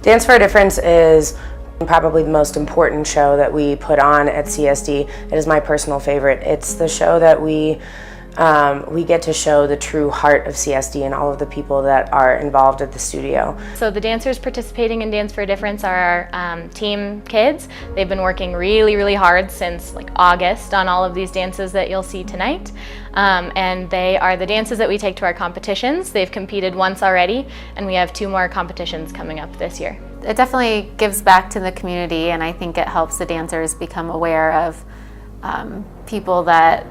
Dance for a Difference is probably the most important show that we put on at CSD. It is my personal favorite. It's the show that we get to show the true heart of CSD and all of the people that are involved at the studio. So the dancers participating in Dance for a Difference are our team kids. They've been working really, really hard since like August on all of these dances that you'll see tonight. And they are the dances that we take to our competitions. They've competed once already, and we have 2 more competitions coming up this year. It definitely gives back to the community, and I think it helps the dancers become aware of people that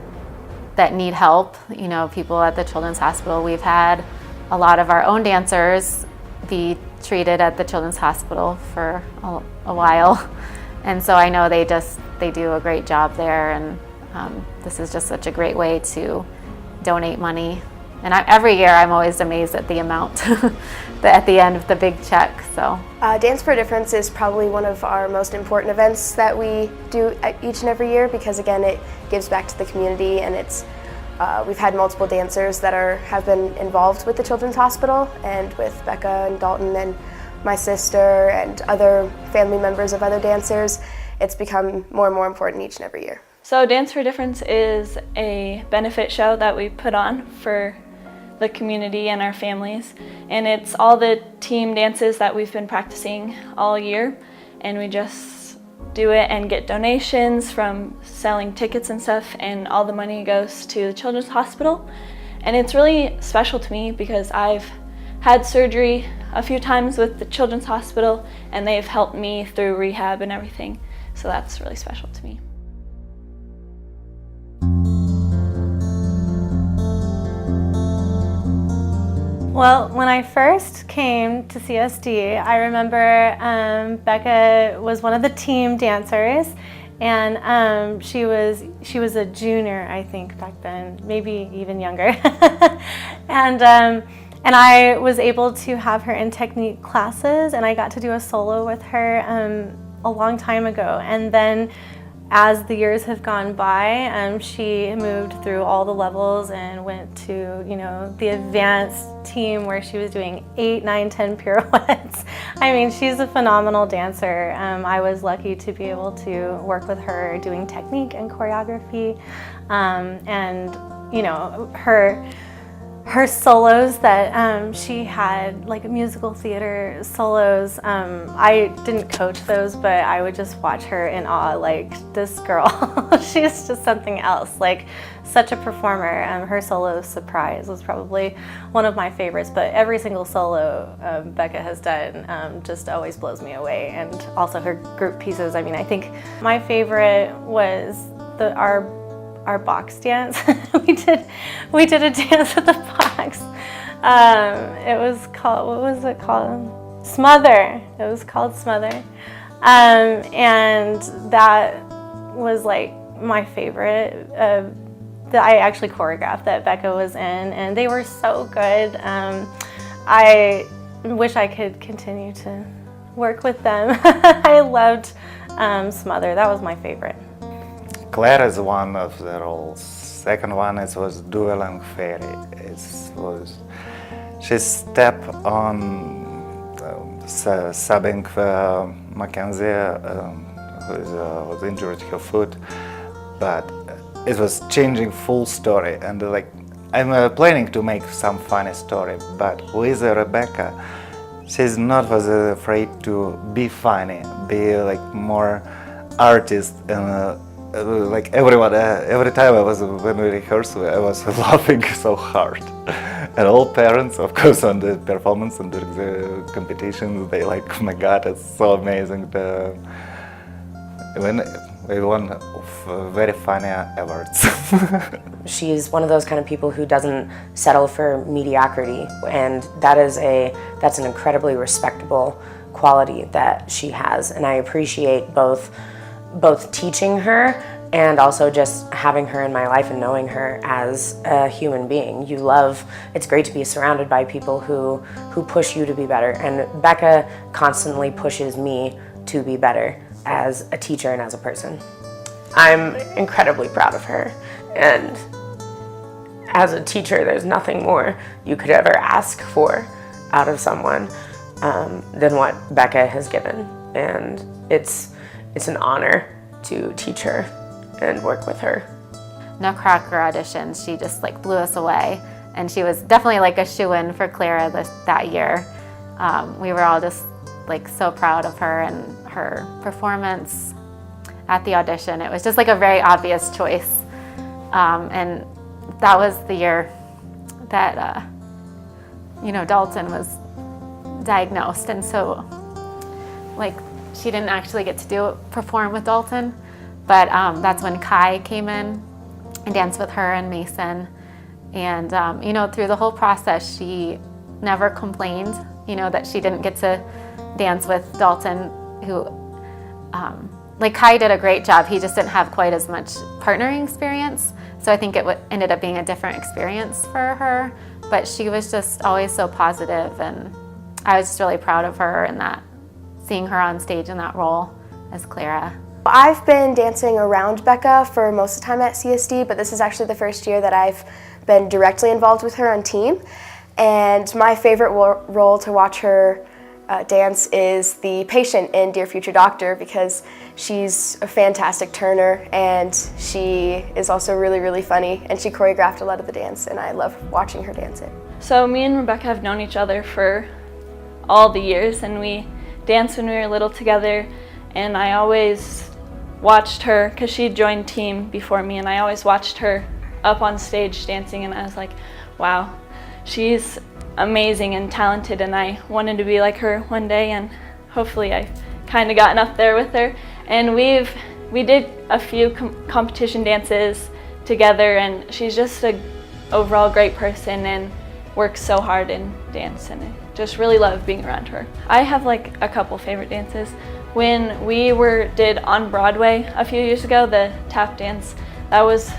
need help, you know, people at the Children's Hospital. We've had a lot of our own dancers be treated at the Children's Hospital for a while, and so I know they do a great job there, and this is just such a great way to donate money. And every year I'm always amazed at the amount at the end of the big check. So Dance for a Difference is probably one of our most important events that we do each and every year, because again it gives back to the community, and we've had multiple dancers that have been involved with the Children's Hospital, and with Becca and Dalton and my sister and other family members of other dancers. It's become more and more important each and every year. So Dance for a Difference is a benefit show that we put on for the community and our families, and it's all the team dances that we've been practicing all year, and we just do it and get donations from selling tickets and stuff, and all the money goes to the Children's Hospital. And it's really special to me because I've had surgery a few times with the Children's Hospital, and they've helped me through rehab and everything, so that's really special to me. Well, when I first came to CSD, I remember Becca was one of the team dancers, and she was a junior, I think, back then, maybe even younger. and I was able to have her in technique classes, and I got to do a solo with her a long time ago. And then as the years have gone by, she moved through all the levels and went to, you know, the advanced team where she was doing 8, 9, 10 pirouettes. I mean, she's a phenomenal dancer. I was lucky to be able to work with her doing technique and choreography, and you know, her solos that she had, like musical theater solos, I didn't coach those, but I would just watch her in awe, like, this girl, she's just something else, like such a performer. Her solo Surprise was probably one of my favorites, but every single solo Becca has done just always blows me away, and also her group pieces. I mean, I think my favorite was our box dance. we did a dance with the box. It was called, what was it called? Smother. It was called Smother. And that was like my favorite that I actually choreographed, that Becca was in, and they were so good. I wish I could continue to work with them. I loved Smother. That was my favorite. Claire is one of the roles. Second one was dueling Veria. She stepped on subbing Mackenzie, who was injured her foot, but it was changing full story. And like, I'm planning to make some funny story, but with Rebecca, she's not was afraid to be funny, be like more artist, and like everyone, every time when we rehearsed, I was laughing so hard. And all parents, of course, on the performance and during the competitions, they like, oh my God, it's so amazing. When we won very funny awards. She's one of those kind of people who doesn't settle for mediocrity, and that's an incredibly respectable quality that she has, and I appreciate both teaching her and also just having her in my life and knowing her as a human being. It's great to be surrounded by people who push you to be better, and Becca constantly pushes me to be better as a teacher and as a person. I'm incredibly proud of her, and as a teacher, there's nothing more you could ever ask for out of someone than what Becca has given. And it's an honor to teach her and work with her. Nutcracker auditions, she just like blew us away. And she was definitely like a shoo-in for Clara that year. We were all just like so proud of her and her performance at the audition. It was just like a very obvious choice. And that was the year that, Dalton was diagnosed. And so like she didn't actually get to perform with Dalton, but that's when Kai came in and danced with her and Mason. And, through the whole process, she never complained, that she didn't get to dance with Dalton, who, Kai did a great job. He just didn't have quite as much partnering experience. So I think it ended up being a different experience for her. But she was just always so positive, and I was just really proud of her and seeing her on stage in that role as Clara. I've been dancing around Becca for most of the time at CSD, but this is actually the first year that I've been directly involved with her on team. And my favorite role to watch her dance is the patient in Dear Future Doctor, because she's a fantastic turner and she is also really, really funny, and she choreographed a lot of the dance, and I love watching her dance it. So me and Rebecca have known each other for all the years, and we danced when we were little together, and I always watched her, because she joined team before me, and I always watched her up on stage dancing, and I was like, wow, she's amazing and talented, and I wanted to be like her one day, and hopefully I've kind of gotten up there with her. And we did a few competition dances together, and she's just an overall great person and works so hard in dance, and I just really love being around her. I have like a couple favorite dances. When we did on Broadway a few years ago, the tap dance, that was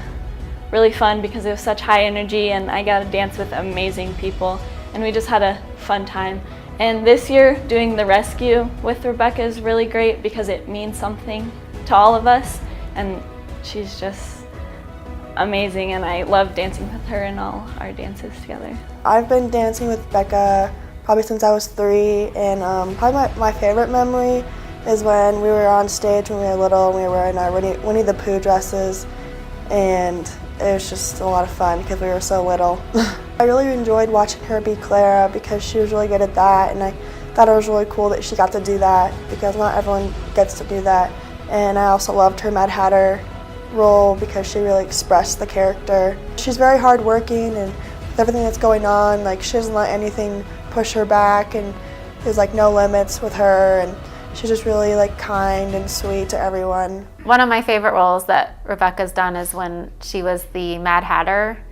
really fun because it was such high energy, and I got to dance with amazing people, and we just had a fun time. And this year, doing the rescue with Rebecca is really great because it means something to all of us, and she's just amazing, and I love dancing with her in all our dances together. I've been dancing with Becca probably since I was 3, and probably my favorite memory is when we were on stage when we were little, and we were in our Winnie the Pooh dresses, and it was just a lot of fun because we were so little. I really enjoyed watching her be Clara because she was really good at that, and I thought it was really cool that she got to do that because not everyone gets to do that. And I also loved her Mad Hatter role because she really expressed the character. She's very hardworking, and with everything that's going on, like she doesn't let anything push her back, and there's like no limits with her, and she's just really like kind and sweet to everyone. One of my favorite roles that Rebecca's done is when she was the Mad Hatter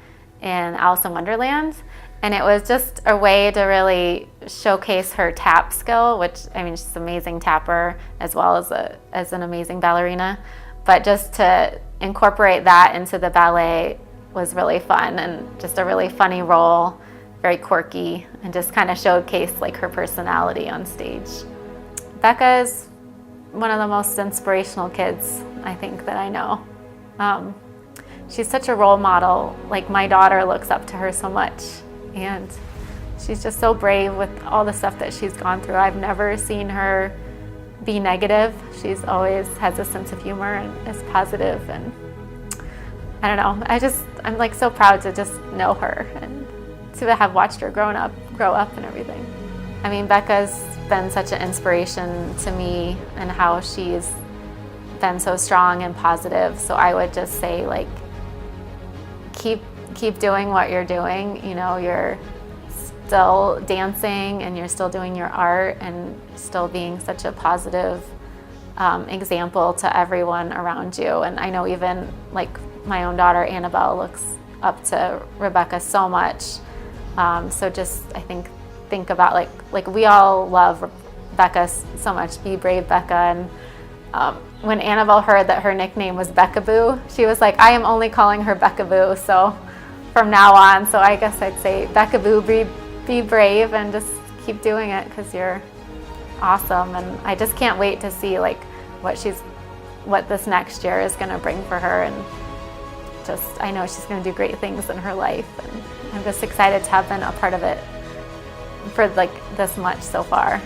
in Alice in Wonderland. And it was just a way to really showcase her tap skill, which, I mean, she's an amazing tapper as well as an amazing ballerina. But just to incorporate that into the ballet was really fun, and just a really funny role, very quirky, and just kind of showcased like her personality on stage. Becca is one of the most inspirational kids, I think, that I know. She's such a role model. Like, my daughter looks up to her so much, and she's just so brave with all the stuff that she's gone through. I've never seen her be negative. She's always has a sense of humor and is positive, and I don't know. I'm like so proud to just know her and to have watched her grow up and everything. I mean, Becca's been such an inspiration to me and how she's been so strong and positive. So I would just say, like, keep doing what you're doing. You know, you're still dancing and you're still doing your art and still being such a positive example to everyone around you. And I know even like my own daughter Annabelle looks up to Rebecca so much. So just I think about like we all love Becca so much. Be brave, Becca. And when Annabelle heard that her nickname was Becca-Boo, she was like, I am only calling her Becca-Boo, so from now on. So I guess I'd say Becca-Boo, be brave and just keep doing it because you're awesome. And I just can't wait to see like what this next year is going to bring for her. And just I know she's going to do great things in her life, and I'm just excited to have been a part of it. for like this much so far.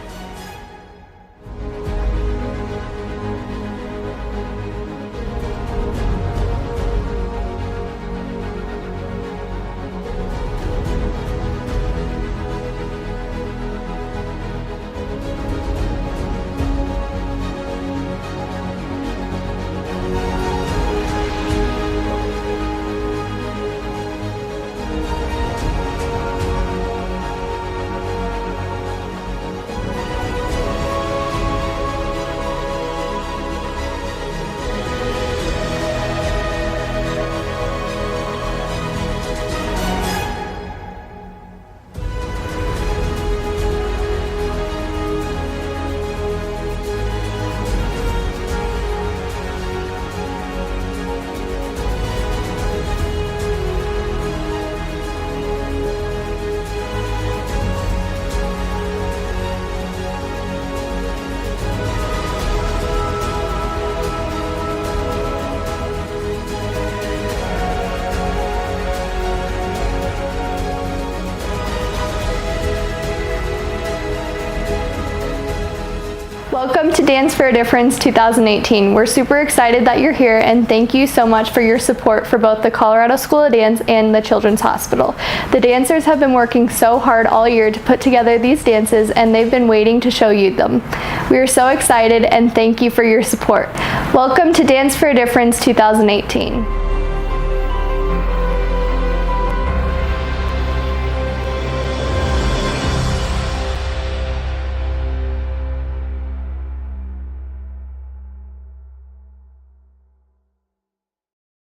Welcome to Dance for a Difference 2018. We're super excited that you're here, and thank you so much for your support for both the Colorado School of Dance and the Children's Hospital. The dancers have been working so hard all year to put together these dances, and they've been waiting to show you them. We are so excited, and thank you for your support. Welcome to Dance for a Difference 2018.